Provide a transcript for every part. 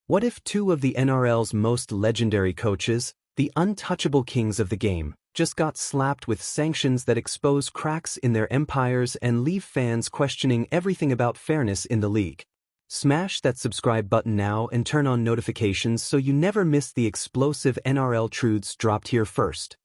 What if two of the NRL's most legendary coaches, the untouchable kings of the game, just got slapped with sanctions that expose cracks in their empires and leave fans questioning everything about fairness in the league? Smash that subscribe button now and turn on notifications so you never miss the explosive NRL truths dropped here first.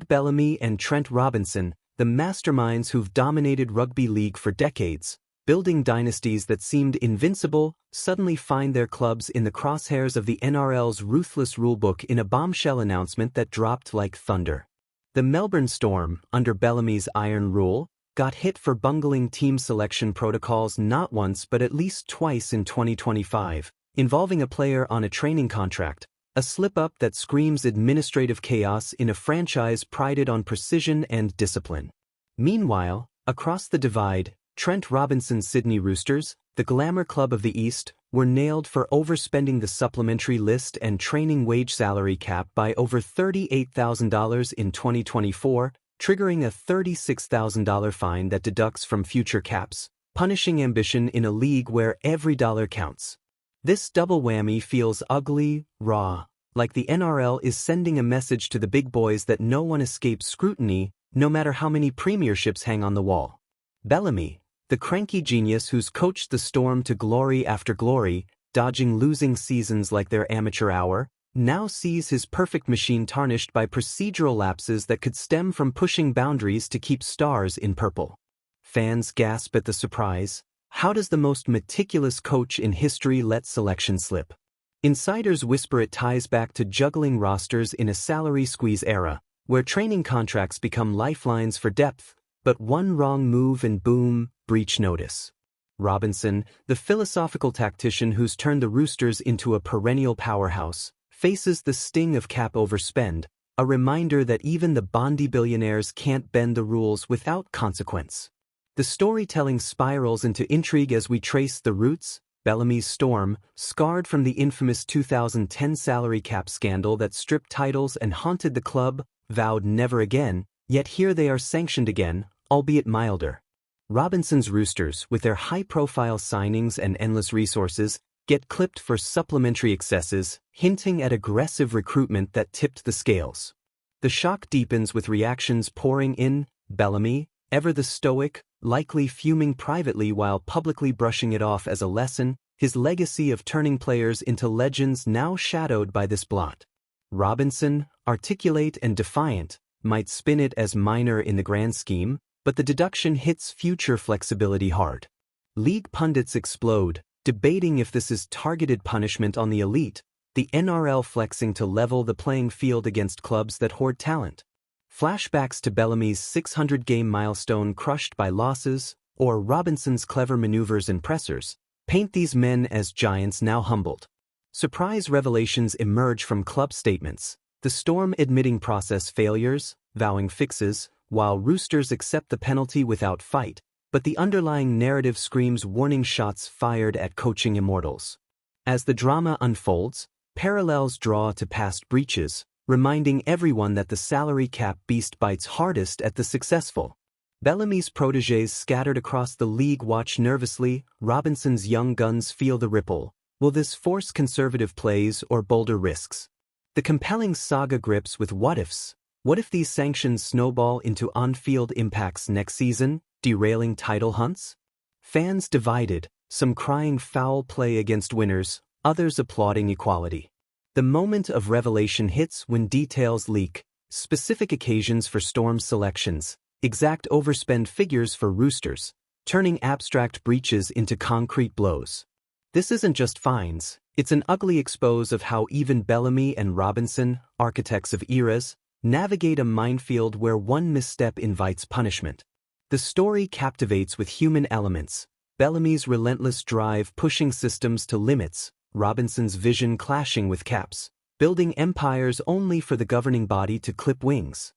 Bellamy and Trent Robinson, the masterminds who've dominated rugby league for decades, building dynasties that seemed invincible, suddenly find their clubs in the crosshairs of the NRL's ruthless rulebook in a bombshell announcement that dropped like thunder. The Melbourne Storm, under Bellamy's iron rule, got hit for bungling team selection protocols not once but at least twice in 2025, involving a player on a training contract, a slip-up that screams administrative chaos in a franchise prided on precision and discipline. Meanwhile, across the divide, Trent Robinson's Sydney Roosters, the glamour club of the East, were nailed for overspending the supplementary list and training wage salary cap by over $38,000 in 2024, triggering a $36,000 fine that deducts from future caps, punishing ambition in a league where every dollar counts. This double whammy feels ugly, raw, like the NRL is sending a message to the big boys that no one escapes scrutiny, no matter how many premierships hang on the wall. Bellamy, the cranky genius who's coached the Storm to glory after glory, dodging losing seasons like their amateur hour, now sees his perfect machine tarnished by procedural lapses that could stem from pushing boundaries to keep stars in purple. Fans gasp at the surprise. How does the most meticulous coach in history let selection slip? Insiders whisper it ties back to juggling rosters in a salary squeeze era, where training contracts become lifelines for depth, but one wrong move and boom, breach notice. Robinson, the philosophical tactician who's turned the Roosters into a perennial powerhouse, faces the sting of cap overspend, a reminder that even the Bondi billionaires can't bend the rules without consequence. The storytelling spirals into intrigue as we trace the roots. Bellamy's Storm, scarred from the infamous 2010 salary cap scandal that stripped titles and haunted the club, vowed never again, yet here they are sanctioned again, albeit milder. Robinson's Roosters, with their high-profile signings and endless resources, get clipped for supplementary excesses, hinting at aggressive recruitment that tipped the scales. The shock deepens with reactions pouring in. Bellamy, ever the stoic, likely fuming privately while publicly brushing it off as a lesson, his legacy of turning players into legends now shadowed by this blot. Robinson, articulate and defiant, might spin it as minor in the grand scheme, but the deduction hits future flexibility hard. League pundits explode, debating if this is targeted punishment on the elite, the NRL flexing to level the playing field against clubs that hoard talent. Flashbacks to Bellamy's 600-game milestone crushed by losses, or Robinson's clever maneuvers and pressers, paint these men as giants now humbled. Surprise revelations emerge from club statements, the Storm admitting process failures, vowing fixes, while Roosters accept the penalty without fight, but the underlying narrative screams warning shots fired at coaching immortals. As the drama unfolds, parallels draw to past breaches, reminding everyone that the salary cap beast bites hardest at the successful. Bellamy's protégés scattered across the league watch nervously. Robinson's young guns feel the ripple. Will this force conservative plays or bolder risks? The compelling saga grips with what-ifs. What if these sanctions snowball into on-field impacts next season, derailing title hunts? Fans divided, some crying foul play against winners, others applauding equality. The moment of revelation hits when details leak, specific occasions for Storm selections, exact overspend figures for Roosters, turning abstract breaches into concrete blows. This isn't just fines, it's an ugly expose of how even Bellamy and Robinson, architects of eras, navigate a minefield where one misstep invites punishment. The story captivates with human elements, Bellamy's relentless drive pushing systems to limits, Robinson's vision clashing with caps, building empires only for the governing body to clip wings.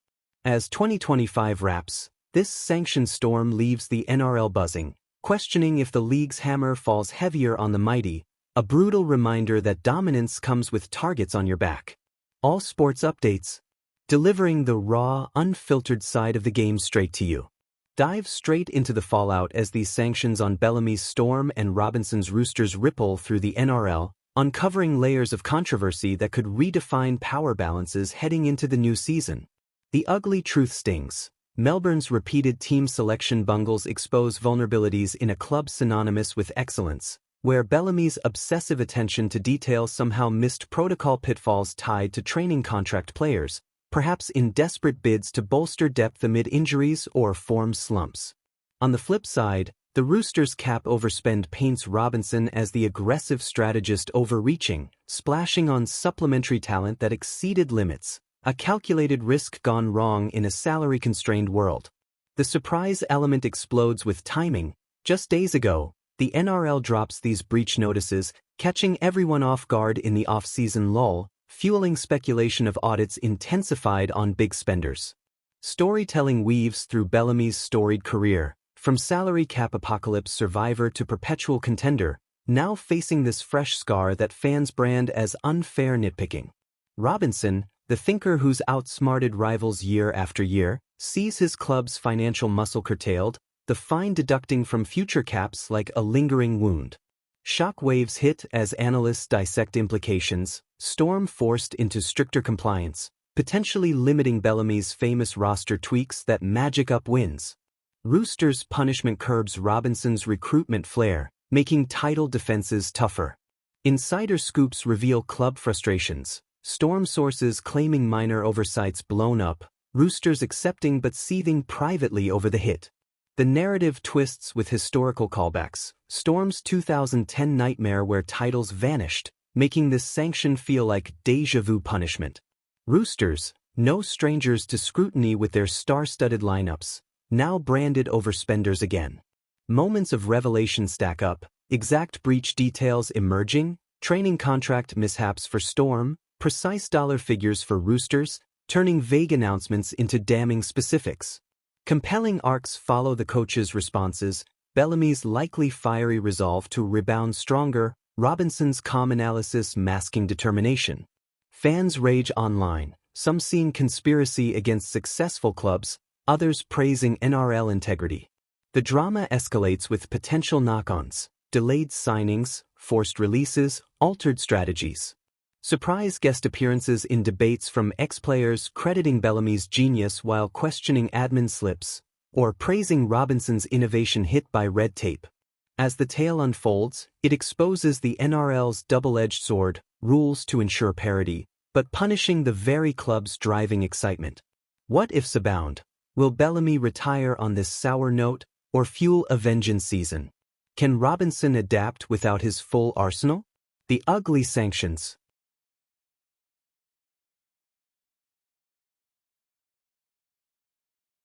As 2025 wraps, this sanctioned storm leaves the NRL buzzing, questioning if the league's hammer falls heavier on the mighty, a brutal reminder that dominance comes with targets on your back. All sports updates, delivering the raw, unfiltered side of the game straight to you. Dive straight into the fallout as these sanctions on Bellamy's Storm and Robinson's Roosters ripple through the NRL, uncovering layers of controversy that could redefine power balances heading into the new season. The ugly truth stings. Melbourne's repeated team selection bungles expose vulnerabilities in a club synonymous with excellence, where Bellamy's obsessive attention to detail somehow missed protocol pitfalls tied to training contract players, perhaps in desperate bids to bolster depth amid injuries or form slumps. On the flip side, the Roosters' cap overspend paints Robinson as the aggressive strategist overreaching, splashing on supplementary talent that exceeded limits, a calculated risk gone wrong in a salary-constrained world. The surprise element explodes with timing. Just days ago, the NRL drops these breach notices, catching everyone off guard in the off-season lull, fueling speculation of audits intensified on big spenders. Storytelling weaves through Bellamy's storied career, from salary cap apocalypse survivor to perpetual contender, now facing this fresh scar that fans brand as unfair nitpicking. Robinson, the thinker who's outsmarted rivals year after year, sees his club's financial muscle curtailed, the fine deducting from future caps like a lingering wound. Shock waves hit as analysts dissect implications, Storm forced into stricter compliance, potentially limiting Bellamy's famous roster tweaks that magic up wins. Roosters' punishment curbs Robinson's recruitment flair, making title defenses tougher. Insider scoops reveal club frustrations, Storm sources claiming minor oversights blown up, Roosters accepting but seething privately over the hit. The narrative twists with historical callbacks, Storm's 2010 nightmare where titles vanished, making this sanction feel like déjà vu punishment. Roosters, no strangers to scrutiny with their star-studded lineups, now branded overspenders again. Moments of revelation stack up, exact breach details emerging, training contract mishaps for Storm, precise dollar figures for Roosters, turning vague announcements into damning specifics. Compelling arcs follow the coach's responses, Bellamy's likely fiery resolve to rebound stronger, Robinson's calm analysis masking determination. Fans rage online, some seeing conspiracy against successful clubs, others praising NRL integrity. The drama escalates with potential knock-ons, delayed signings, forced releases, altered strategies. Surprise guest appearances in debates from ex-players crediting Bellamy's genius while questioning admin slips, or praising Robinson's innovation hit by red tape. As the tale unfolds, it exposes the NRL's double-edged sword, rules to ensure parity, but punishing the very club's driving excitement. What ifs abound? Will Bellamy retire on this sour note, or fuel a vengeance season? Can Robinson adapt without his full arsenal? The ugly sanctions.